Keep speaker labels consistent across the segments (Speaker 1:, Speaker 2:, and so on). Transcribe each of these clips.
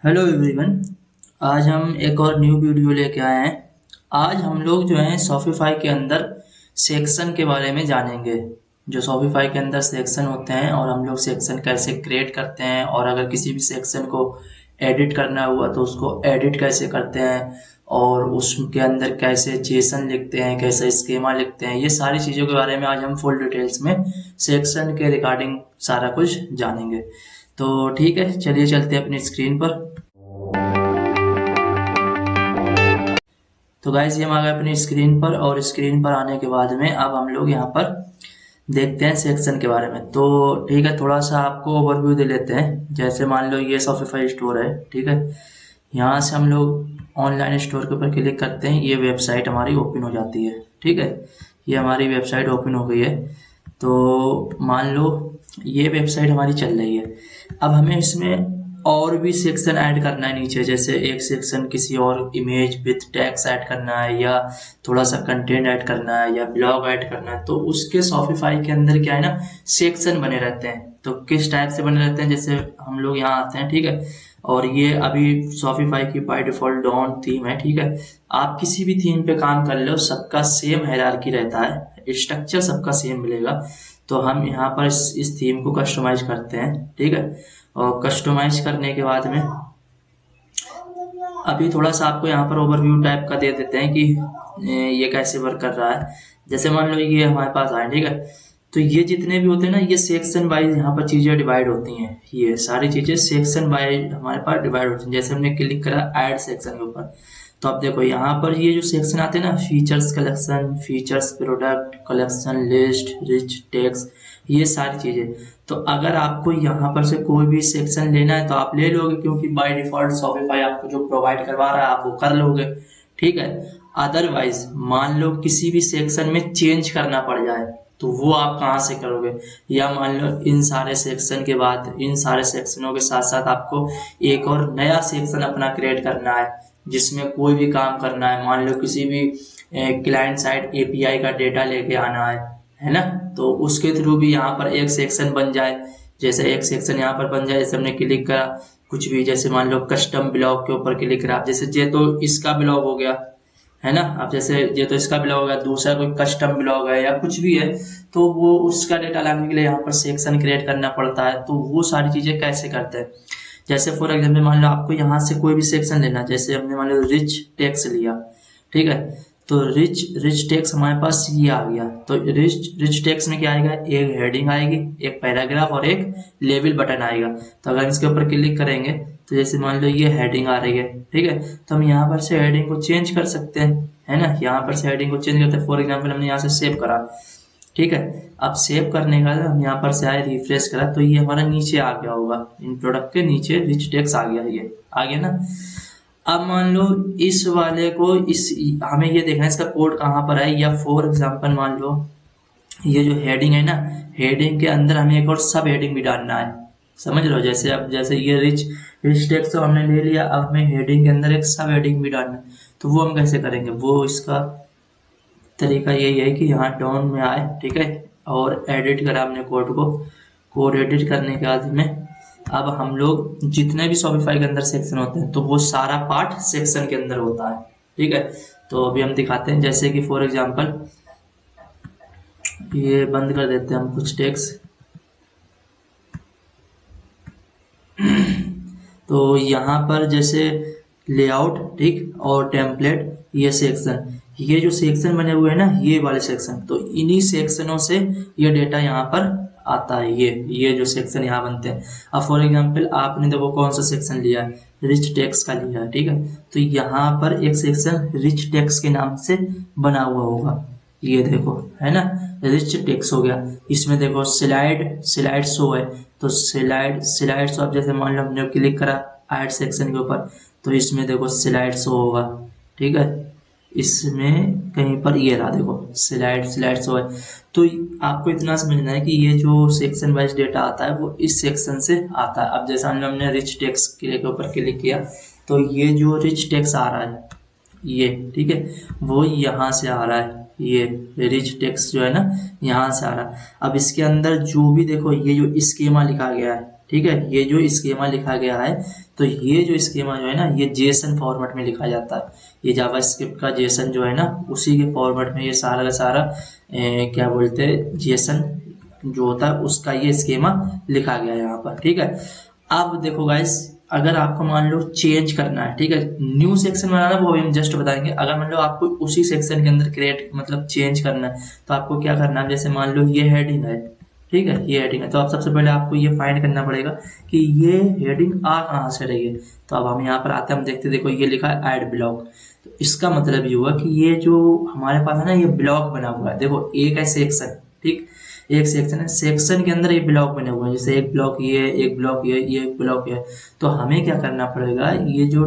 Speaker 1: Hello everyone. आज हम एक और न्यू वीडियो लेके आए हैं। आज हम लोग जो हैं शॉपिफाई के अंदर सेक्शन के बारे में जानेंगे। जो शॉपिफाई के अंदर सेक्शन होते हैं और हम लोग सेक्शन कैसे क्रिएट करते हैं, और अगर किसी भी सेक्शन को एडिट करना हुआ तो उसको एडिट कैसे करते हैं, और उसके अंदर कैसे जेसन लिखते हैं, कैसे स्कीमा लिखते हैं, ये सारी चीज़ों के बारे में आज हम फुल डिटेल्स में सेक्शन के रिगार्डिंग सारा कुछ जानेंगे। तो ठीक है, चलिए चलते हैं अपनी स्क्रीन पर। तो गाइस, ये हम आ गए अपनी स्क्रीन पर, और स्क्रीन पर आने के बाद में अब हम लोग यहाँ पर देखते हैं सेक्शन के बारे में। तो ठीक है, थोड़ा सा आपको ओवरव्यू दे लेते हैं। जैसे मान लो ये शॉपिफाई स्टोर है, ठीक है। यहाँ से हम लोग ऑनलाइन स्टोर के ऊपर क्लिक करते हैं, ये वेबसाइट हमारी ओपन हो जाती है, ठीक है। ये हमारी वेबसाइट ओपन हो गई है। तो मान लो ये वेबसाइट हमारी चल रही है। अब हमें इसमें और भी सेक्शन ऐड करना है नीचे, जैसे एक सेक्शन किसी और इमेज विथ टैग्स ऐड करना है, या थोड़ा सा कंटेंट ऐड करना है, या ब्लॉग ऐड करना है। तो उसके शॉपिफाई के अंदर क्या है ना, सेक्शन बने रहते हैं। तो किस टाइप से बने रहते हैं, जैसे हम लोग यहाँ आते हैं, ठीक है। और ये अभी शॉपिफाई की बाय डिफॉल्ट डॉन थीम है, ठीक है। आप किसी भी थीम पे काम कर लो, सबका सेम हायरार्की रहता है, स्ट्रक्चर सबका सेम मिलेगा। तो हम यहाँ पर इस थीम को कस्टमाइज करते हैं, ठीक है। और कस्टमाइज करने के बाद में अभी थोड़ा सा आपको यहाँ पर ओवरव्यू टाइप का दे देते हैं कि ये कैसे वर्क कर रहा है। जैसे मान लो ये हमारे पास आए, ठीक है। तो ये जितने भी होते हैं ना, ये सेक्शन वाइज यहाँ पर चीजें डिवाइड होती हैं। ये सारी चीजें सेक्शन वाइज हमारे पास डिवाइड होती हैं। जैसे हमने क्लिक करा ऐड सेक्शन के ऊपर, तो अब देखो यहाँ पर ये जो सेक्शन आते हैं ना, features collection, features product collection, list, rich text, ये सारी चीजें। तो अगर आपको यहाँ पर से कोई भी सेक्शन लेना है तो आप ले लोगे, क्योंकि बाय डिफॉल्ट शॉपिफाई आपको जो प्रोवाइड करवा रहा है आप वो कर लोगे, ठीक है। अदरवाइज मान लो किसी भी सेक्शन में चेंज करना पड़ जाए तो वो आप कहाँ से करोगे। या मान लो इन सारे सेक्शन के बाद, इन सारे सेक्शनों के साथ साथ आपको एक और नया सेक्शन अपना क्रिएट करना है जिसमें कोई भी काम करना है। मान लो किसी भी क्लाइंट साइड एपीआई का डेटा लेके आना है ना। तो उसके थ्रू भी यहाँ पर एक सेक्शन बन जाए। जैसे एक सेक्शन यहाँ पर बन जाए, जैसे हमने क्लिक करा कुछ भी, जैसे मान लो कस्टम ब्लॉग के ऊपर क्लिक करा, जैसे ये तो इसका ब्लॉग हो गया है ना। अब जैसे ये तो इसका ब्लॉग है, दूसरा कोई कस्टम ब्लॉग है या कुछ भी है, तो वो उसका डेटा लाने के लिए यहाँ पर सेक्शन क्रिएट करना पड़ता है। तो वो सारी चीजें कैसे करते हैं, जैसे फॉर एग्जाम्पल मान लो आपको यहाँ से कोई भी सेक्शन लेना, जैसे हमने मान लो रिच टेक्स लिया, ठीक है। तो रिच टेक्स हमारे पास ये आ गया। तो रिच टेक्स में क्या आएगा, एक हेडिंग आएगी, एक पैराग्राफ और एक लेबल बटन आएगा। तो अगर इसके ऊपर क्लिक करेंगे तो जैसे मान लो ये हेडिंग आ रही है, ठीक है। तो हम यहाँ पर से हेडिंग को चेंज कर सकते हैं, है ना। यहाँ पर से हेडिंग को चेंज करते हैं। फॉर एग्जाम्पल हमने यहाँ से सेव करा, ठीक है। अब सेव करने का हम यहाँ पर से आए, रिफ्रेश करा, तो ये हमारा नीचे आ गया होगा, इन प्रोडक्ट के नीचे रिच टेक्स आ गया, ये आ गया ना। अब मान लो इस वाले को हमें ये देखना है इसका कोड कहाँ पर है। या फॉर एग्जांपल मान लो ये जो हेडिंग है ना, हेडिंग के अंदर हमें एक और सब हेडिंग भी डालना है, समझ लो। जैसे अब जैसे ये रिच टेक्स्ट तो हमने ले लिया, अब हमें हेडिंग के अंदर एक सब हेडिंग भी डालना है। तो वो हम कैसे करेंगे, वो इसका तरीका यही है कि यहाँ डाउन में आए, ठीक है। और एडिट करा हमने कोड को, कोड एडिट करने के बाद में अब हम लोग जितने भी शॉपिफाई के अंदर सेक्शन होते हैं तो वो सारा पार्ट सेक्शन के अंदर होता है, ठीक है। तो अभी हम दिखाते हैं, जैसे कि फॉर एग्जांपल ये बंद कर देते हैं हम कुछ टेक्स्ट। तो यहाँ पर जैसे लेआउट, ठीक, और टेम्पलेट, ये सेक्शन, ये जो सेक्शन बने हुए हैं ना, ये वाले सेक्शन, तो इन्हीं सेक्शनों से ये डेटा यहाँ पर आता है। ये जो सेक्शन यहाँ बनते हैं। अब फॉर एग्जांपल आपने देखो कौन सा सेक्शन लिया है, रिच टेक्स्ट का लिया है, ठीक है। तो यहाँ पर एक सेक्शन रिच टेक्स्ट के नाम से बना हुआ होगा, ये देखो, है ना, रिच टेक्स्ट हो गया। इसमें देखो स्लाइड शो है, तो स्लाइड शो। अब जैसे मान लो हमने क्लिक करा ऐड सेक्शन के ऊपर, तो इसमें देखो स्लाइड शो होगा, ठीक है। इसमें कहीं पर ये रहा, देखो स्लाइड शो है। तो आपको इतना समझना है कि ये जो सेक्शन वाइज डेटा आता है वो इस सेक्शन से आता है। अब जैसा हमने रिच टेक्स्ट के ऊपर क्लिक किया, तो ये जो रिच टेक्स्ट आ रहा है ये, ठीक है, वो यहाँ से आ रहा है। ये रिच टेक्स्ट जो है ना, यहाँ से आ रहा है। अब इसके अंदर जो भी देखो ये जो स्कीमा लिखा गया है, ठीक है, ये जो स्कीमा लिखा गया है तो ये जो स्कीमा जो है ना ये जेसन फॉर्मेट में लिखा जाता है। ये जावास्क्रिप्ट का जेसन जो है ना उसी के फॉर्मेट में ये सारा का सारा क्या बोलते हैं जेसन जो होता है उसका ये स्कीमा लिखा गया है यहाँ पर। ठीक है, अब देखो गाइस, अगर आपको मान लो चेंज करना है, ठीक है, न्यू सेक्शन बनाना वो अभी हम जस्ट बताएंगे। अगर मान लो आपको उसी सेक्शन के अंदर क्रिएट मतलब चेंज करना है तो आपको क्या करना है, जैसे मान लो ये हेडिंग है, ठीक है, ये हेडिंग है, तो आप सबसे पहले आपको ये फाइंड करना पड़ेगा कि ये हेडिंग आ कहाँ से रही है। तो अब हम यहाँ पर आते हैं, हम देखते देखो ये लिखा है ऐड ब्लॉक। तो इसका मतलब ये हुआ कि ये जो हमारे पास है ना ये ब्लॉक बना हुआ है। देखो एक है सेक्शन, ठीक, एक सेक्शन है, सेक्शन के अंदर ये ब्लॉक बने हुए हैं, जैसे एक ब्लॉक ये, एक ब्लॉक ये एक ब्लॉक ये। तो हमें क्या करना पड़ेगा, ये जो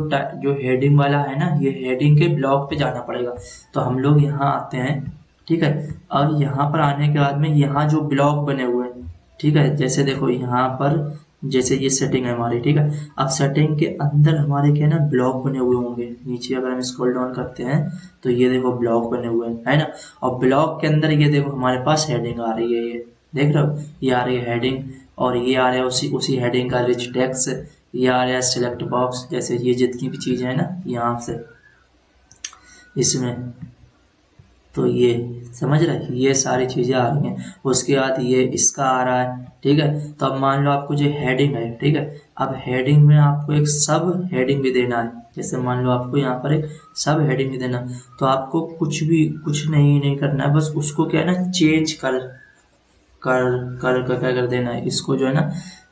Speaker 1: हेडिंग वाला है ना ये हेडिंग के ब्लॉक पे जाना पड़ेगा। तो हम लोग यहाँ आते हैं, ठीक है, और यहाँ पर आने के बाद में यहाँ जो ब्लॉक बने हुए हैं, ठीक है, जैसे देखो यहाँ पर जैसे ये सेटिंग है हमारी, ठीक है, अब सेटिंग के अंदर हमारे क्या है ना ब्लॉक बने हुए होंगे। नीचे अगर हम स्क्रॉल डाउन करते हैं तो ये देखो ब्लॉक बने हुए हैं, है ना, और ब्लॉक के अंदर ये देखो हमारे पास हेडिंग आ रही है, ये देख रहे हो, ये आ रही है हेडिंग, और ये आ रहा है उसी हेडिंग का रिच टेक्स्ट, ये आ रहा है सिलेक्ट बॉक्स, जैसे ये जितनी भी चीजें है ना यहाँ से इसमें, तो ये समझ रहे हैं, ये सारी चीजें आ रही हैं। उसके बाद ये इसका आ रहा है, ठीक है। तो अब मान लो आपको जो हेडिंग है, ठीक है, अब हेडिंग में आपको एक सब हेडिंग भी देना है। जैसे मान लो आपको यहाँ पर एक सब हेडिंग भी देना, तो आपको कुछ नहीं करना है, बस उसको क्या है ना चेंज कर देना है। इसको जो है ना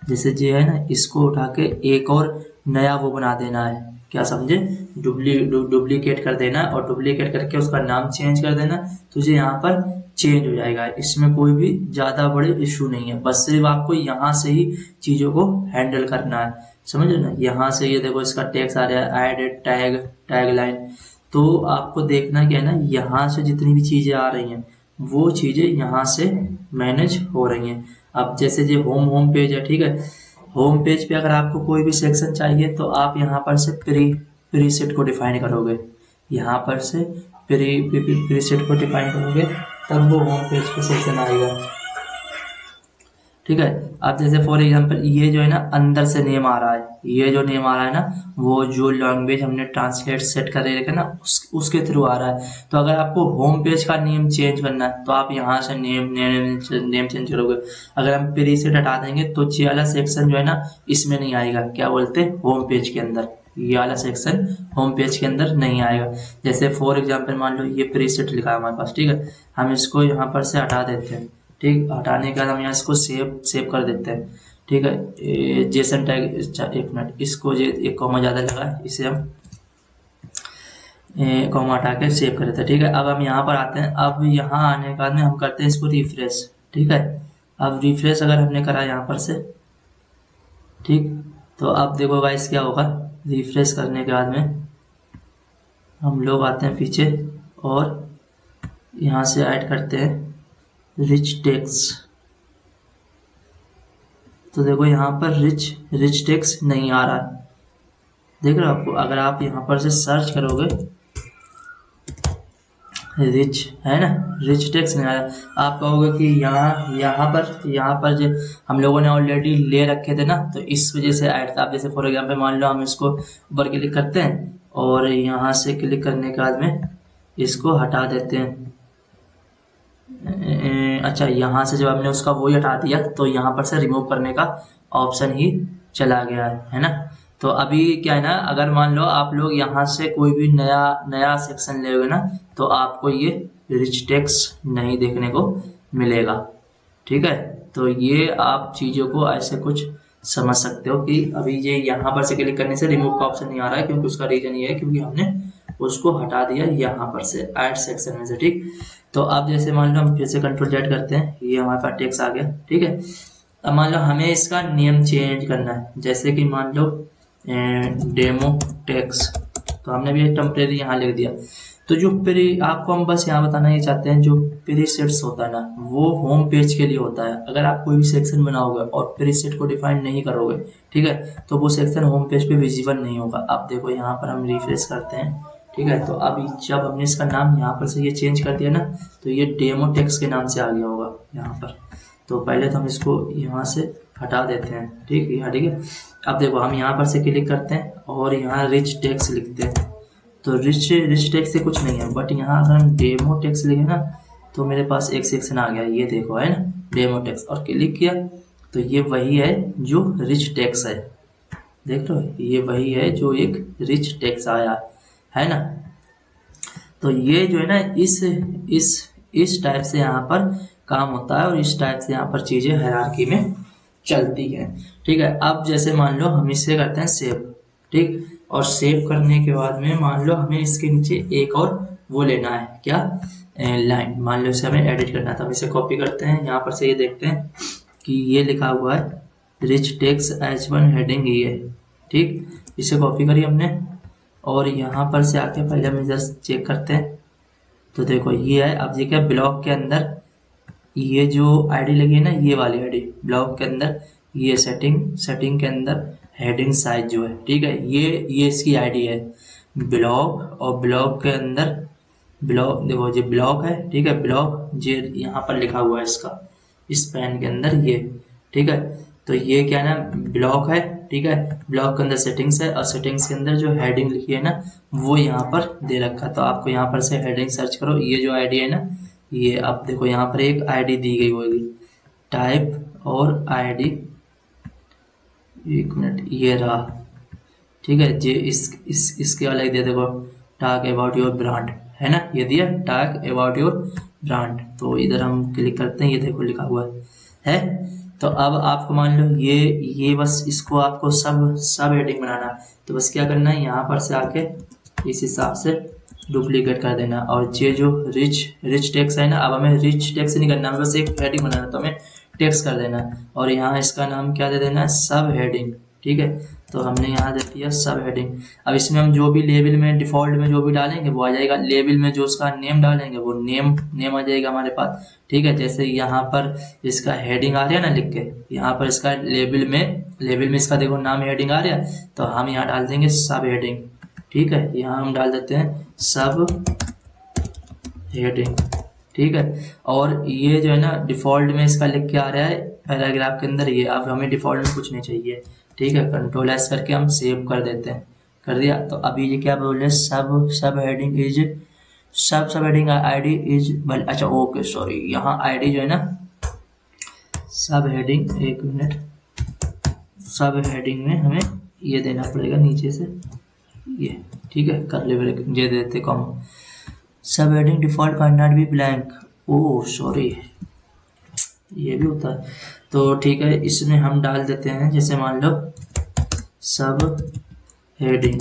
Speaker 1: जैसे जो है ना इसको उठा के एक और नया वो बना देना है, क्या समझे, डुप्लीकेट कर देना, और डुप्लीकेट करके उसका नाम चेंज कर देना, तो ये यहाँ पर चेंज हो जाएगा। इसमें कोई भी ज्यादा बड़े इशू नहीं है, बस सिर्फ आपको यहाँ से ही चीजों को हैंडल करना है, समझ रहे ना। यहाँ से ये देखो इसका टैग्स आ रहा है, एड टैग लाइन, तो आपको देखना क्या है ना यहाँ से जितनी भी चीजें आ रही हैं वो चीजें यहाँ से मैनेज हो रही हैं। अब जैसे ये होम पेज है, ठीक है, होम पेज पे अगर आपको कोई भी सेक्शन चाहिए तो आप यहाँ पर से प्रीसेट को डिफाइन करोगे, यहाँ पर से प्रीसेट को डिफाइन करोगे, तब वो होम पेज पे सेक्शन आएगा, ठीक है। अब जैसे फॉर एग्जांपल ये जो है ना अंदर से नेम आ रहा है, ये जो नेम आ रहा है ना वो जो लैंग्वेज हमने ट्रांसलेट सेट कर रखे ना उसके थ्रू आ रहा है। तो अगर आपको होम पेज का नेम चेंज करना है तो आप यहाँ से नेम चेंज करोगे। अगर हम प्रीसेट हटा देंगे तो ये वाला सेक्शन जो है ना इसमें नहीं आएगा, क्या बोलते हैं, होम पेज के अंदर, ये वाला सेक्शन होम पेज के अंदर नहीं आएगा। जैसे फॉर एग्जांपल मान लो ये प्रीसेट लिखा है हमारे पास, ठीक है, हम इसको यहाँ पर से हटा देते हैं, ठीक, हटाने के बाद हम यहाँ इसको सेव कर देते हैं, ठीक है। जेसन टैग, एक मिनट, इसको एक कॉमा ज्यादा लगा है, इसे हम कॉमा हटा के सेव कर देते हैं, ठीक है। अब हम यहाँ पर आते हैं, अब यहाँ आने के बाद में हम करते हैं इसको रिफ्रेश, ठीक है। अब रिफ्रेश अगर हमने करा यहाँ पर से, ठीक, तो अब देखो गाइस क्या होगा, रिफ्रेश करने के बाद में हम लोग आते हैं पीछे और यहाँ से ऐड करते हैं रिच टेक्स्ट। तो देखो यहाँ पर रिच टेक्स्ट नहीं आ रहा, देख रहे हो आपको, अगर आप यहाँ पर से सर्च करोगे रिच, है ना, रिच टेक्स्ट नहीं आ रहा। आप कहोगे कि यहाँ पर जो हम लोगों ने ऑलरेडी ले रखे थे ना, तो इस वजह से ऐड था। आप जैसे फॉर एग्जाम्पल मान लो हम इसको ऊपर क्लिक करते हैं और यहाँ से क्लिक करने के बाद में इसको हटा देते हैं। अच्छा, यहाँ से जब हमने उसका वही हटा दिया तो यहाँ पर से रिमूव करने का ऑप्शन ही चला गया है ना। तो अभी क्या है ना, अगर मान लो आप लोग यहाँ से कोई भी नया सेक्शन लेगे ना तो आपको ये रिच टेक्स्ट नहीं देखने को मिलेगा, ठीक है। तो ये आप चीजों को ऐसे कुछ समझ सकते हो कि अभी ये यहाँ पर से क्लिक करने से रिमूव का ऑप्शन नहीं आ रहा है, क्योंकि उसका रीजन ये है क्योंकि हमने उसको हटा दिया यहाँ पर से ऐड सेक्शन में से, ठीक। तो अब जैसे मान लो हम फिर से कंट्रोल जेड करते हैं, ये हमारे पास टेक्स्ट आ गया, ठीक है। अब मान लो हमें इसका नेम चेंज करना है, जैसे कि मान लो डेमो टेक्स्ट, तो हमने भी एक टेम्परेरी यहाँ लिख दिया। तो जो आपको हम बस यहाँ बताना ये चाहते हैं, जो प्रीसेट्स होता है ना वो होम पेज के लिए होता है। अगर आप कोई भी सेक्शन बनाओगे और प्रीसेट को डिफाइन नहीं करोगे, ठीक है, तो वो सेक्शन होम पेज पे विजिबल नहीं होगा। अब देखो यहाँ पर हम रिफ्रेश करते हैं, ठीक है, तो अभी जब हमने इसका नाम यहाँ पर से ये चेंज कर दिया ना तो ये डेमो टेक्स्ट के नाम से आ गया होगा यहाँ पर। तो पहले तो हम इसको यहाँ से हटा देते हैं। ठीक है, ठीक है। अब देखो हम यहाँ पर से क्लिक करते हैं और यहाँ रिच टेक्स्ट लिखते हैं। तो रिच टेक्स्ट से कुछ नहीं है, बट यहाँ अगर हम डेमो टेक्स्ट लिखे ना तो मेरे पास एक सेक्शन आ गया, ये देखो है ना, डेमो टेक्स्ट, और क्लिक किया तो ये वही है जो रिच टेक्स्ट है। देख लो, ये वही है जो एक रिच टेक्स्ट आया है ना। तो ये जो है ना इस टाइप से यहाँ पर काम होता है और इस टाइप से यहाँ पर चीजें हायरार्की में चलती है। ठीक है, अब जैसे मान लो हम इसे करते हैं सेव। ठीक, और सेव करने के बाद में मान लो हमें इसके नीचे एक और वो लेना है, क्या, लाइन। मान लो इसे हमें एडिट करना था, हम इसे कॉपी करते हैं, यहाँ पर से ये देखते हैं कि ये लिखा हुआ है रिच टेक्स्ट H1 हेडिंग ये। ठीक, इसे कॉपी करी हमने और यहाँ पर से आके पहले हम इधर चेक करते हैं तो देखो ये है। अब ये क्या, ब्लॉक के अंदर ये जो आईडी लगी है ना, ये वाली आईडी ब्लॉक के अंदर, ये सेटिंग के अंदर हेडिंग साइज जो है, ठीक है, ये इसकी आईडी है ब्लॉक। और ब्लॉक के अंदर ब्लॉक देखो, ये ब्लॉक है, ठीक है, ब्लॉक ये यहाँ पर लिखा हुआ है इसका, इस पेन के अंदर ये। ठीक है, तो ये क्या ना ब्लॉक है। ठीक है, ब्लॉक के अंदर सेटिंग्स है और सेटिंग्स के अंदर जो हेडिंग लिखी है ना वो यहाँ पर दे रखा है। तो आपको यहाँ पर से हेडिंग सर्च करो, ये जो आईडी है ना ये, अब देखो यहाँ पर एक आईडी दी गई होगी, टाइप और आईडी, एक मिनट, ये रहा। ठीक है, ये इसके अलग दे देखो, टॉक अबाउट योर ब्रांड, है ना, ये दिया टॉक अबाउट योर ब्रांड। तो इधर हम क्लिक करते हैं, ये देखो लिखा हुआ है। तो अब आपको मान लो ये बस इसको आपको सब हेडिंग बनाना है। तो बस क्या करना है, यहाँ पर से आके इस हिसाब से डुप्लीकेट कर देना। और ये जो रिच टेक्स्ट है ना, अब हमें रिच टेक्स्ट नहीं करना, हमें बस एक हेडिंग बनाना, तो हमें टेक्स्ट कर देना और यहाँ इसका नाम क्या दे देना है, सब हेडिंग। ठीक है, तो हमने यहाँ दे दिया सब हेडिंग। अब इसमें हम जो भी लेवल में डिफॉल्ट में जो भी डालेंगे वो आ जाएगा, लेवल में जो उसका नेम डालेंगे वो नेम आ जाएगा हमारे पास। ठीक है, जैसे यहाँ पर इसका हेडिंग आ रहा है ना लिख के, यहाँ पर इसका लेवल में इसका देखो नाम हेडिंग आ रहा है, तो हम यहाँ डाल देंगे सब हेडिंग। ठीक है, यहाँ हम डाल देते हैं सब हेडिंग। ठीक है, और ये जो है ना डिफॉल्ट में इसका लिख के आ रहा है पैराग्राफ के अंदर ये। अब हमें डिफॉल्ट में कुछ नहीं चाहिए। ठीक है, कंट्रोल एस करके हम सेव कर देते हैं, कर दिया। तो अभी ये क्या बोल रहे हैं, सब हेडिंग इज सब हेडिंग आईडी इज, अच्छा ओके सॉरी, यहाँ आईडी जो है ना सब हेडिंग, एक मिनट, सब हेडिंग में हमें ये देना पड़ेगा नीचे से ये। ठीक है, कर ले ब्रेक ये देते कम, सब heading default can not be blank, oh sorry, ये भी होता है। तो ठीक है, इसमें हम डाल देते हैं, जैसे मान लो सब heading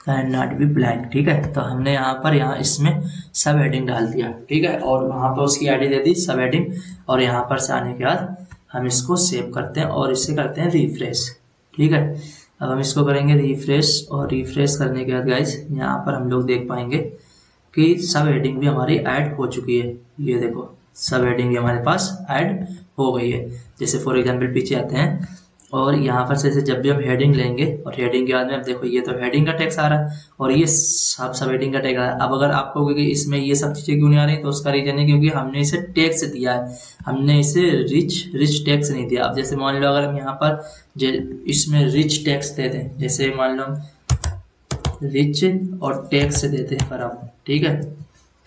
Speaker 1: can not be blank. ठीक है, तो हमने यहाँ इसमें सब हेडिंग डाल दिया। ठीक है, और वहाँ पर उसकी आईडी दे दी सब हेडिंग, और यहाँ पर से आने के बाद हम इसको सेव करते हैं और इसे करते हैं रिफ्रेश। ठीक है, अब हम इसको करेंगे रिफ्रेश, और रिफ्रेश करने के बाद गाइस यहाँ पर हम लोग देख पाएंगे कि सब हेडिंग भी हमारी ऐड हो चुकी है। ये देखो सब हेडिंग भी हमारे पास ऐड हो गई है। जैसे फॉर एग्जांपल पीछे आते हैं और यहाँ पर से जब भी हम हेडिंग लेंगे और हेडिंग के बाद में अब देखो ये तो हेडिंग का टेक्स्ट आ रहा है और ये सब हेडिंग का टेक्स्ट आ रहा है। अब अगर आपको क्योंकि इसमें ये सब चीज़ें क्यों नहीं आ रही, तो उसका रीजन है क्योंकि हमने इसे टेक्स्ट दिया है, हमने इसे रिच टेक्स्ट नहीं दिया। अब जैसे मान लो अगर हम यहाँ पर इसमें रिच टेक्स्ट देते हैं, जैसे मान लो रिच और टेक्स्ट देते हैं पर हम, ठीक है,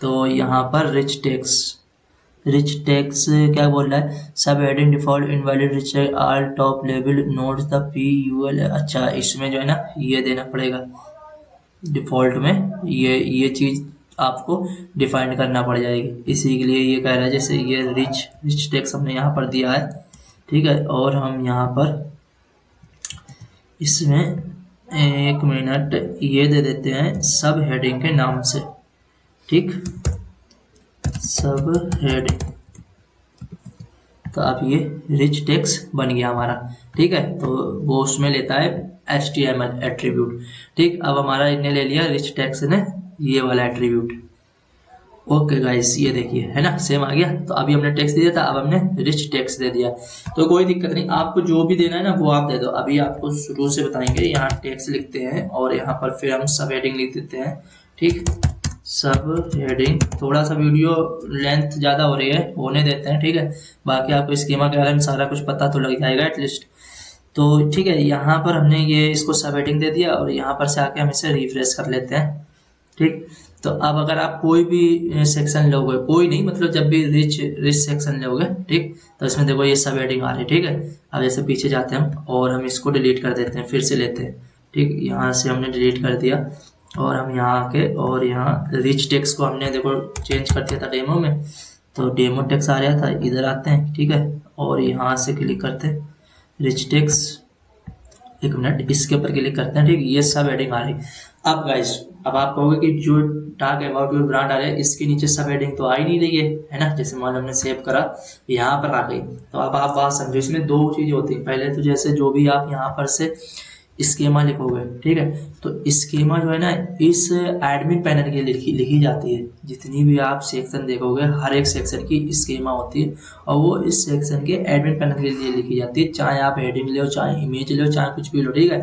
Speaker 1: तो यहाँ पर रिच टेक्स्ट क्या बोल रहा है, सब heading default invalid rich all top level notes the PUL। अच्छा, इसमें जो है ना ये देना पड़ेगा डिफॉल्ट में, ये चीज़ आपको डिफाइन करना पड़ जाएगी, इसी के लिए ये कह रहा है। जैसे ये रिच टेक्स्ट हमने यहाँ पर दिया है, ठीक है, और हम यहाँ पर इसमें एक मिनट ये दे देते हैं सब हेडिंग के नाम से। ठीक, सब हेडिंग, तो अब ये रिच टेक्स्ट बन गया हमारा। ठीक है, तो वो उसमें लेता है HTML एट्रीब्यूट। ठीक, अब हमारा इन्हें ले लिया रिच टेक्स्ट ने ये वाला एट्रीब्यूट। ओके गाइस, ये देखिए है ना सेम आ गया। तो अभी हमने टेक्स्ट दिया था, अब हमने रिच टेक्स्ट दे दिया, तो कोई दिक्कत नहीं, आपको जो भी देना है ना वो आप दे दो। अभी आपको शुरू से बताएंगे, यहाँ टेक्स्ट लिखते हैं और यहाँ पर फिर हम सब हेडिंग लिख देते हैं। ठीक, सब हेडिंग। थोड़ा सा वीडियो लेंथ ज़्यादा हो रही है, होने देते हैं, ठीक है। बाकी आपको स्कीमा के बारे में सारा कुछ पता तो लग जाएगा एटलीस्ट। तो ठीक है, यहाँ पर हमने ये इसको सब हेडिंग दे दिया और यहाँ पर से आके हम इसे रिफ्रेश कर लेते हैं, ठीक। तो अब अगर आप कोई भी सेक्शन लोगे, कोई नहीं मतलब जब भी रिच रिच सेक्शन लोगे, ठीक, तो इसमें देखो ये सब हेडिंग आ रही है, ठीक है। अब जैसे पीछे जाते हैं हम और हम इसको डिलीट कर देते हैं, फिर से लेते हैं, ठीक। यहाँ से हमने डिलीट कर दिया और हम यहाँ आके और यहाँ रिच टेक्स्ट को हमने देखो चेंज कर दिया था डेमो में, तो डेमो टेक्स्ट आ रहा था, इधर आते हैं, ठीक है। और यहाँ से क्लिक करते हैं रिच टेक्स्ट, एक मिनट इसके ऊपर क्लिक करते हैं, ठीक। ये सब हेडिंग आ रही। अब गाइस, अब आप कहोगे कि जो टॉक अबाउट योर ब्रांड आ रहा है इसके नीचे सब हेडिंग तो आ ही नहीं रही है ना। जैसे मान लो हमने सेव करा, यहाँ पर आ गई। तो अब आप बात समझो, इसमें दो चीजें होती हैं। पहले तो जैसे जो भी आप यहाँ पर से स्कीमा लिखोगे, ठीक है, तो स्कीमा जो है ना इस एडमिन पैनल के लिखी जाती है। जितनी भी आप सेक्शन देखोगे हर एक सेक्शन की स्कीमा होती है और वो इस सेक्शन के एडमिन पैनल के लिए लिखी जाती है। चाहे आप हेडिंग लो, चाहे इमेज लो, चाहे कुछ भी लो, ठीक है।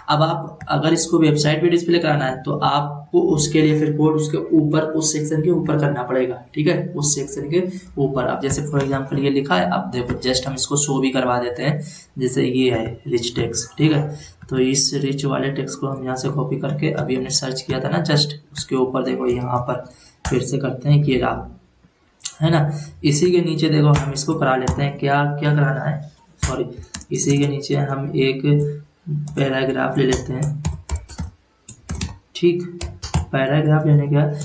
Speaker 1: अब आप अगर इसको वेबसाइट पे डिस्प्ले कराना है तो आपको उसके लिए फिर कोड उसके ऊपर उस सेक्शन के ऊपर करना पड़ेगा, ठीक है, उस सेक्शन के ऊपर। अब जैसे फॉर एग्जांपल ये लिखा है, अब देखो जस्ट हम इसको शो भी करवा देते हैं। जैसे ये है रिच टेक्स्ट, ठीक है, तो इस रिच वाले टेक्स्ट को हम यहाँ से कॉपी करके अभी हमने सर्च किया था ना जस्ट उसके ऊपर देखो यहाँ पर फिर से करते हैं, ये रहा, है ना। इसी के नीचे देखो हम इसको करा लेते हैं, क्या क्या कराना है, सॉरी, इसी के नीचे हम एक पैराग्राफ ले लेते हैं, ठीक। पैराग्राफ लेने के बाद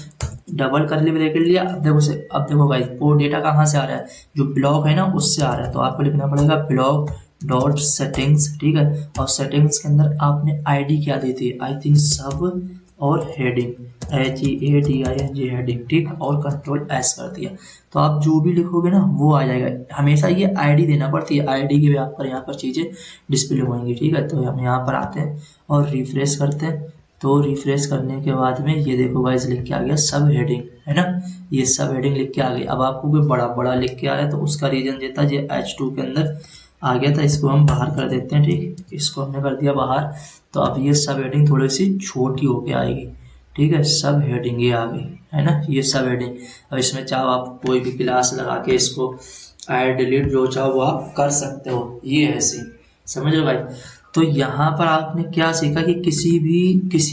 Speaker 1: डबल करली ब्रैकेट लिया। अब देखो गाइस वो डेटा कहाँ से आ रहा है, जो ब्लॉग है ना उससे आ रहा है। तो आपको लिखना पड़ेगा ब्लॉग डॉट सेटिंग्स, ठीक है। और सेटिंग्स के अंदर आपने आईडी क्या दी थी, आई थिंक सब और हेडिंग, HEADING हेडिंग, ठीक, और कंट्रोल एस कर दिया। तो आप जो भी लिखोगे ना वो आ जाएगा। हमेशा ये आईडी देना पड़ती है, आईडी के आप पर यहाँ पर चीज़ें डिस्प्ले होंगी, ठीक है। तो हम यहाँ पर आते हैं और रिफ्रेश करते हैं। तो रिफ्रेश करने के बाद में ये देखो गाइस लिख के आ गया सब हेडिंग, है ना। ये सब हेडिंग लिख के आ गई। अब आपको कोई बड़ा बड़ा लिख के आ रहा है तो उसका रीजन देता है, ये H2 के अंदर आ गया था, इसको हम बाहर कर देते हैं, ठीक। इसको हमने कर दिया बाहर। तो अब ये सब हेडिंग थोड़ी सी छोटी होके आएगी, ठीक है। सब हेडिंग ये आ गई, है ना, ये सब हेडिंग। अब इसमें चाहो आप कोई भी क्लास लगा के इसको ऐड डिलीट जो चाहो वो आप कर सकते हो, ये है सी, समझ लो भाई। तो यहाँ पर आपने क्या सीखा कि किसी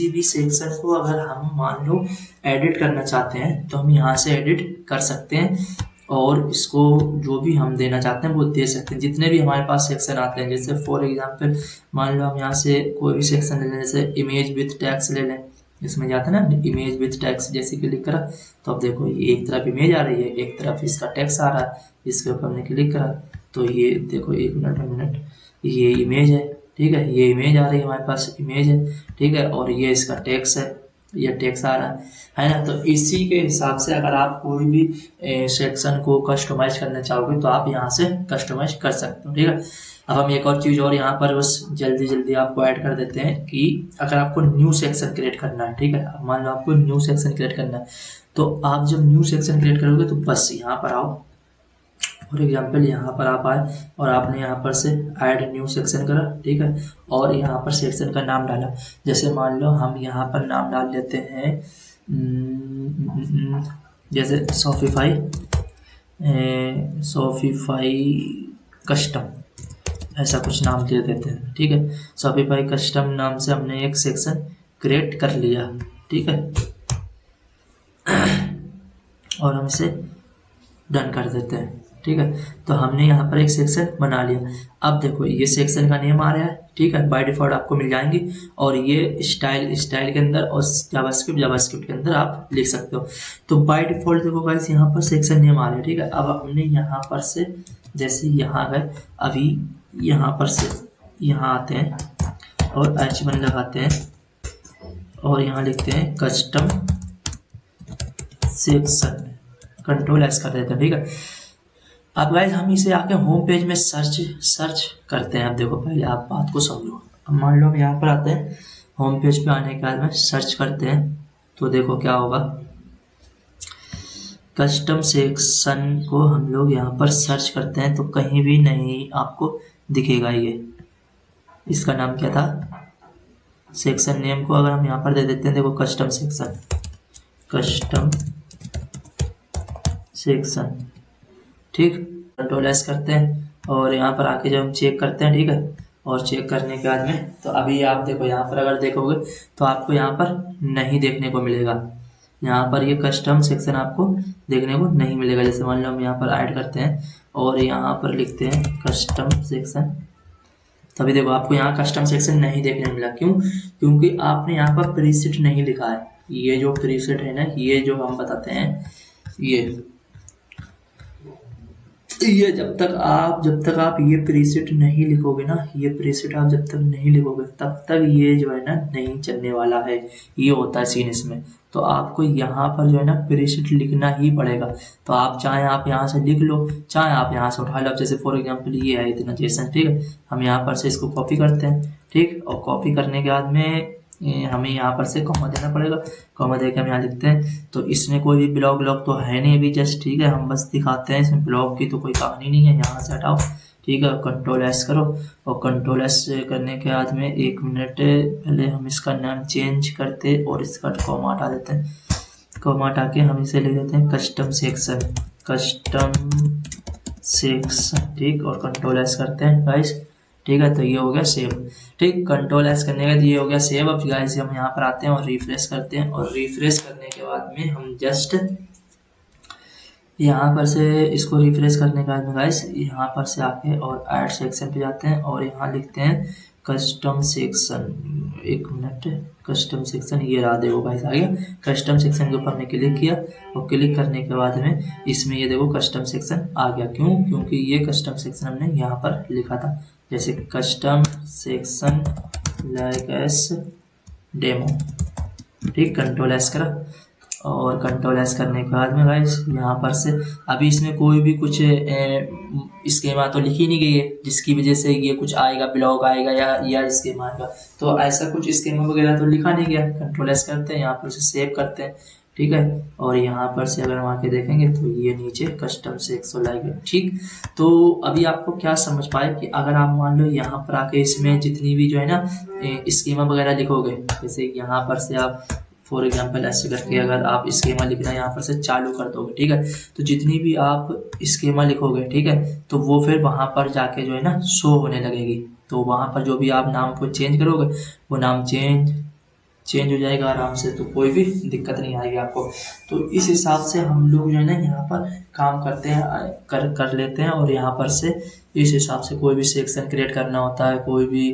Speaker 1: भी सेक्शन को अगर हम मान लो एडिट करना चाहते हैं तो हम यहाँ से एडिट कर सकते हैं और इसको जो भी हम देना चाहते हैं वो दे सकते हैं। जितने भी हमारे पास सेक्शन आते हैं, जैसे फॉर एग्जांपल मान लो हम यहाँ से कोई भी सेक्शन ले लें, जैसे इमेज विथ टैक्स ले लें, इसमें जाता है ना इमेज विथ टैक्स, जैसे क्लिक करा तो अब देखो एक तरफ इमेज आ रही है, एक तरफ इसका टैक्स आ रहा है। इसके ऊपर हमने क्लिक करा तो ये देखो एक मिनट ये इमेज है, ठीक है, ये इमेज आ रही है, हमारे पास इमेज है, ठीक है, और ये इसका टेक्स्ट है, ये टेक्स्ट आ रहा है ना। तो इसी के हिसाब से अगर आप कोई भी सेक्शन को कस्टमाइज करना चाहोगे तो आप यहाँ से कस्टमाइज कर सकते हो, ठीक है। अब हम एक और चीज़ और यहाँ पर बस जल्दी आपको ऐड कर देते हैं कि अगर आपको न्यू सेक्शन क्रिएट करना है, ठीक है, अब मान लो आपको न्यू सेक्शन क्रिएट करना है तो आप जब न्यू सेक्शन क्रिएट करोगे तो बस यहाँ पर आओ, फॉर एग्जाम्पल यहाँ पर आप आए और आपने यहाँ पर से ऐड न्यू सेक्शन करा, ठीक है, और यहाँ पर सेक्शन का नाम डाला। जैसे मान लो हम यहाँ पर नाम डाल लेते हैं जैसे शॉपिफाई कस्टम, ऐसा कुछ नाम दे देते हैं, ठीक है। शॉपिफाई कस्टम नाम से हमने एक सेक्शन क्रिएट कर लिया, ठीक है, और हम इसे डन कर देते हैं, ठीक है। तो हमने यहाँ पर एक सेक्शन बना लिया। अब देखो ये सेक्शन का नेम आ रहा है, ठीक है, बाय डिफॉल्ट आपको मिल जाएंगे और ये स्टाइल के अंदर और जावास्क्रिप्ट के अंदर आप लिख सकते हो। तो बाय डिफॉल्ट देखो गाइस यहाँ पर सेक्शन नेम आ रहा है, ठीक है। अब हमने यहाँ पर से जैसे यहाँ गए, अभी यहाँ पर से यहाँ आते हैं और H1 लगाते हैं और यहाँ लिखते हैं कस्टम सेक्शन, कंट्रोल एस कर देते हैं, ठीक है। अब गाइस हम इसे आके होम पेज में सर्च करते हैं। अब देखो पहले आप बात को समझो। अब मान लो हम यहाँ पर आते हैं, होम पेज पे आने के बाद में सर्च करते हैं तो देखो क्या होगा, कस्टम सेक्शन को हम लोग यहाँ पर सर्च करते हैं तो कहीं भी नहीं आपको दिखेगा। ये इसका नाम क्या था, सेक्शन नेम को अगर हम यहाँ पर दे देते हैं, देखो कस्टम सेक्शन, कस्टम सेक्शन, ठीक। कंट्रोल एस करते हैं और यहाँ पर आके जब हम चेक करते हैं, ठीक है, और चेक करने के बाद में तो अभी आप देखो यहाँ पर अगर देखोगे तो आपको यहाँ पर नहीं देखने को मिलेगा, यहाँ पर ये कस्टम सेक्शन आपको देखने को नहीं मिलेगा। जैसे मान लो हम यहाँ पर ऐड करते हैं और यहाँ पर लिखते हैं कस्टम सेक्शन, तभी देखो आपको यहाँ कस्टम सेक्शन नहीं देखने को मिला। क्यों? क्योंकि आपने यहाँ पर प्रीसेट नहीं लिखा है। ये जो प्रीसेट है ना, ये जो हम बताते हैं, ये जब तक आप ये प्रीसेट नहीं लिखोगे ना, ये प्रीसेट आप जब तक नहीं लिखोगे तब तक ये जो है ना नहीं चलने वाला है। ये होता है सीन इसमें। तो आपको यहाँ पर जो है ना प्रीसेट लिखना ही पड़ेगा। तो आप चाहे आप यहाँ से लिख लो, चाहे आप यहाँ से उठा लो। जैसे फॉर एग्जांपल ये है इतना जेसन, ठीक है, हम यहाँ पर से इसको कॉपी करते हैं, ठीक। और कॉपी करने के बाद में हमें यहाँ पर से कॉमा देना पड़ेगा। कॉमा देकर हम यहाँ लिखते हैं। तो इसमें कोई भी ब्लॉग तो है नहीं अभी, जस्ट, ठीक है, हम बस दिखाते हैं। इसमें ब्लॉग की तो कोई कहानी नहीं है। यहाँ से हटाओ, ठीक है, कंट्रोल एस करो और कंट्रोल एस करने के बाद में 1 मिनट पहले हम इसका नाम चेंज करते और इसका कॉमा हटा देते हैं। कॉमा हटा के हम इसे ले लेते हैं कस्टम सेक्शन, ठीक, और कंट्रोल एस करते हैं गाइस, ठीक है। तो ये हो गया सेव, ठीक। कंट्रोल एस करने के बाद ये हो गया सेव। अब गाइस हम यहाँ पर आते हैं और रिफ्रेश करते हैं और रिफ्रेश करने के बाद में हम जस्ट यहाँ पर से इसको रिफ्रेश करने के बाद में गाइस यहाँ पर से आके और ऐड सेक्शन पे जाते हैं और यहाँ लिखते हैं custom section. 1 minute, custom section, ये रहा, देखो गाइस आ गया। कस्टम सेक्शन के ऊपर हमने क्लिक किया और क्लिक करने के बाद में इसमें ये देखो कस्टम सेक्शन आ गया। क्यों? क्योंकि ये कस्टम सेक्शन हमने यहाँ पर लिखा था, जैसे custom section like S demo, ठीक। कंट्रोल एस करा और कंट्रोल एस करने के बाद में गाइस यहाँ पर से अभी इसमें कोई भी कुछ स्कीमा तो लिखी नहीं गई है, जिसकी वजह से ये कुछ आएगा, ब्लॉग आएगा या स्कीमा आएगा। तो ऐसा कुछ स्कीमा वगैरह तो लिखा नहीं गया। कंट्रोल एस करते हैं, यहाँ पर से सेव करते हैं, ठीक है। और यहाँ पर से अगर हम आके देखेंगे तो ये नीचे कस्टम सेक्शन लाएगा, ठीक। तो अभी आपको क्या समझ पाए कि अगर आप मान लो यहाँ पर आके इसमें जितनी भी जो है ना स्कीमा वगैरह लिखोगे, जैसे यहाँ पर से आप फॉर एग्जाम्पल ऐसे करके अगर आप स्कीमा लिखना यहाँ पर से चालू कर दोगे, ठीक है, तो जितनी भी आप स्कीमा लिखोगे, ठीक है, तो वो फिर वहाँ पर जाके जो है ना शो होने लगेगी। तो वहाँ पर जो भी आप नाम को चेंज करोगे वो नाम चेंज हो जाएगा आराम से, तो कोई भी दिक्कत नहीं आएगी आपको। तो इस हिसाब से हम लोग जो है ना यहाँ पर काम करते हैं, कर लेते हैं। और यहाँ पर से इस हिसाब से कोई भी सेक्शन क्रिएट करना होता है, कोई भी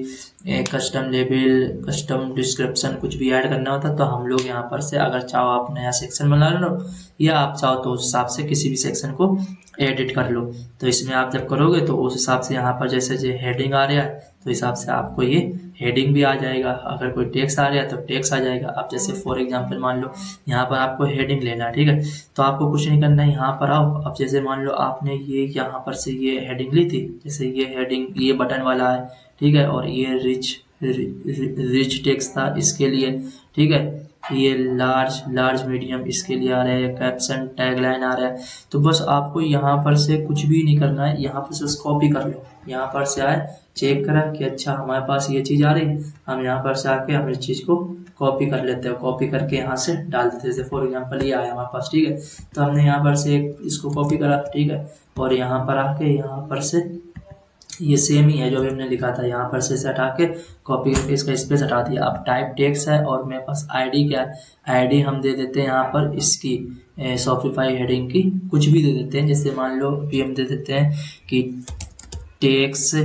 Speaker 1: कस्टम लेबल, कस्टम डिस्क्रिप्शन कुछ भी ऐड करना होता है, तो हम लोग यहाँ पर से अगर चाहो आप नया सेक्शन बना लो या आप चाहो तो उस हिसाब से किसी भी सेक्शन को एडिट कर लो। तो इसमें आप जब करोगे तो उस हिसाब से यहाँ पर जैसे जो हेडिंग आ रहा है तो हिसाब से आपको ये हेडिंग भी आ जाएगा। अगर कोई टेक्स्ट आ रहा है तो टेक्स्ट आ जाएगा। अब जैसे फॉर एग्जांपल मान लो यहाँ पर आपको हेडिंग लेना है, ठीक है, तो आपको कुछ नहीं करना है, यहाँ पर आओ। अब जैसे मान लो आपने ये यहाँ पर से ये हेडिंग ली थी, जैसे ये हेडिंग ये बटन वाला है, ठीक है, और ये रिच टेक्स्ट था इसके लिए, ठीक है, ये लार्ज मीडियम इसके लिए आ रहा है, कैप्शन टैगलाइन आ रहा है। तो बस आपको यहाँ पर से कुछ भी नहीं करना है, यहाँ पर से कॉपी कर लो। यहाँ पर से आए, चेक करा कि अच्छा हमारे पास ये चीज़ आ रही है, हम यहाँ पर से आके हम इस चीज़ को कॉपी कर लेते हैं। कॉपी करके यहाँ से डाल देते हैं। जैसे फॉर एग्जांपल ये आया हमारे पास, ठीक है, तो हमने यहाँ पर से इसको कॉपी करा, ठीक है, और यहाँ पर आके यहाँ पर से ये सेम ही है जो भी हमने लिखा था, यहाँ पर से हटा के कॉपी करके इसका स्पेस हटा दिया। अब टाइप टेक्स्ट है और मेरे पास आईडी क्या है, आईडी हम दे देते हैं यहाँ पर इसकी शॉपिफाई हेडिंग की कुछ भी दे देते हैं। जैसे मान लो अभी हम दे देते हैं कि टेक्स्ट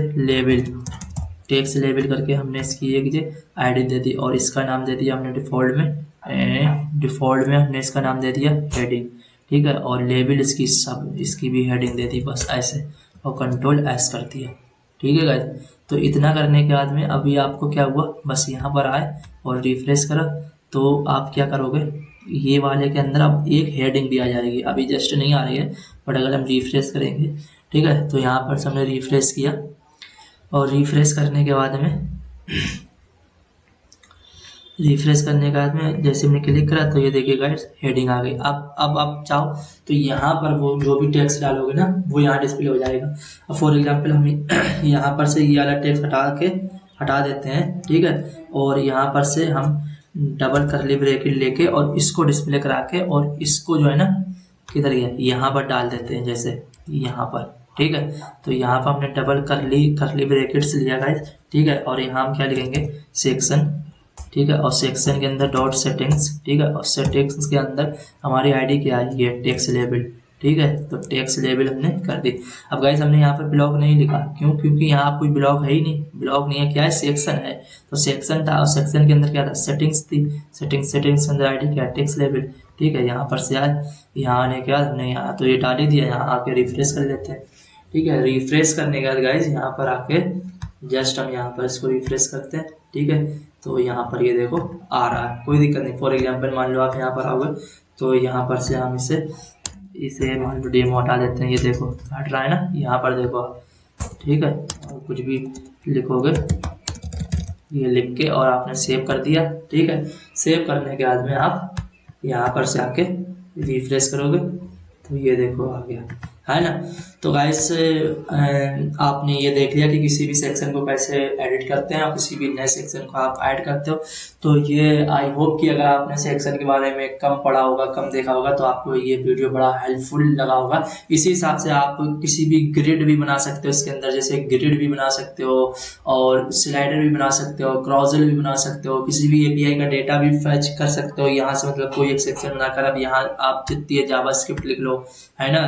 Speaker 1: लेवल करके हमने इसकी एक आईडी दे दी और इसका नाम दे दिया हमने डिफ़ॉल्ट में हमने इसका नाम दे दिया हेडिंग, ठीक है, और लेवल इसकी भी हेडिंग दे दी, बस ऐसे, और कंट्रोल एस कर दिया, ठीक है गाइस। तो इतना करने के बाद में अभी आपको क्या हुआ, बस यहाँ पर आए और रिफ्रेश करा तो आप क्या करोगे, ये वाले के अंदर अब एक हेडिंग भी आ जाएगी। अभी जस्ट नहीं आ रही है, बट अगर हम रिफ्रेश करेंगे, ठीक है, तो यहाँ पर हमने रिफ्रेश किया और रिफ्रेश करने के बाद में जैसे हमने क्लिक करा तो ये देखिए गाइस हेडिंग आ गई। अब आप चाहो तो यहाँ पर वो जो भी टेक्स्ट डालोगे ना वो यहाँ डिस्प्ले हो जाएगा। अब फॉर एग्जांपल हम यहाँ पर से ये वाला टेक्स्ट हटा देते हैं, ठीक है, और यहाँ पर से हम डबल करली ब्रैकेट लेके और इसको डिस्प्ले करा के और इसको जो है ना किधर गया, यहाँ पर डाल देते हैं, जैसे यहाँ पर, ठीक है। तो यहाँ पर हमने डबल करली ब्रैकेट्स लिया गाइस, ठीक है। और यहाँ हम क्या लिखेंगे, सेक्शन, ठीक है। और सेक्शन के अंदर डॉट सेटिंग्स, ठीक है। और सेटिंग्स के अंदर हमारी आईडी क्या है, ये टेक्स्ट लेबल, ठीक है। तो टेक्स्ट लेबल हमने कर दी। अब गाइस हमने यहाँ पर ब्लॉक नहीं लिखा, क्यों, क्योंकि यहाँ कोई ब्लॉक है ही नहीं, ब्लॉक नहीं है, क्या है, सेक्शन है। तो सेक्शन था और सेक्शन के अंदर क्या था, सेटिंग्स थी, सेटिंग्स के अंदर आईडी क्या है, टेक्स्ट लेबल, ठीक है। यहाँ पर से आए, यहाँ आने के बाद हमने यहाँ तो ये डाल ही दिया, यहाँ आके रिफ्रेश कर लेते हैं, ठीक है। रिफ्रेश करने के बाद गाइस यहाँ पर आके जस्ट हम यहाँ पर इसको रिफ्रेश करते हैं, ठीक है। तो यहाँ पर ये देखो आ रहा है, कोई दिक्कत नहीं। फॉर एग्जांपल मान लो आप यहाँ पर आओगे तो यहाँ पर से हम इसे मान लो डेमो हटा देते हैं, ये देखो हट रहा है ना, यहाँ पर देखो, ठीक है। और कुछ भी लिखोगे, ये लिख के और आपने सेव कर दिया, ठीक है। सेव करने के बाद में आप यहाँ पर से आके रिफ्रेश करोगे तो ये देखो आ गया, है ना। तो गाइस आपने ये देख लिया कि किसी भी सेक्शन को कैसे एडिट करते हैं और किसी भी नए सेक्शन को आप ऐड करते हो। तो ये आई होप कि अगर आपने सेक्शन के बारे में कम पढ़ा होगा, कम देखा होगा, तो आपको ये वीडियो बड़ा हेल्पफुल लगा होगा। इसी हिसाब से आप किसी भी ग्रिड भी बना सकते हो इसके अंदर, जैसे ग्रिड भी बना सकते हो और स्लाइडर भी बना सकते हो, क्रॉजल भी बना सकते हो, किसी भी एपीआई का डेटा भी फैच कर सकते हो यहाँ से, मतलब कोई एक सेक्शन बनाकर अब यहाँ आप जितनी जावास्क्रिप्ट लिख लो, है ना,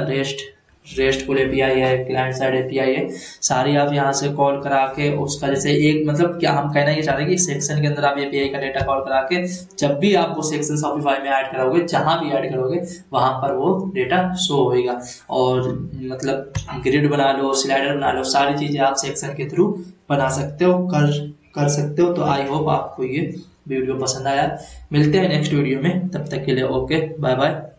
Speaker 1: रेस्टफुल एपीआई है, क्लाइंट साइड एपीआई है, सारी आप यहाँ से कॉल करा के उसका जैसे एक, मतलब क्या हम कहना ये चाह रहे हैं कि सेक्शन के अंदर आप एपीआई का डेटा कॉल करा के जब भी आप वो सेक्शन शॉपिफाई में ऐड कराओगे, जहां भी ऐड करोगे वहां पर वो डेटा शो होएगा। और मतलब ग्रिड बना लो, स्लाइडर बना लो, सारी चीजें आप सेक्शन के थ्रू बना सकते हो, कर सकते हो। तो आई होप आपको ये वीडियो पसंद आया। मिलते हैं नेक्स्ट वीडियो में, तब तक के लिए ओके, बाय बाय।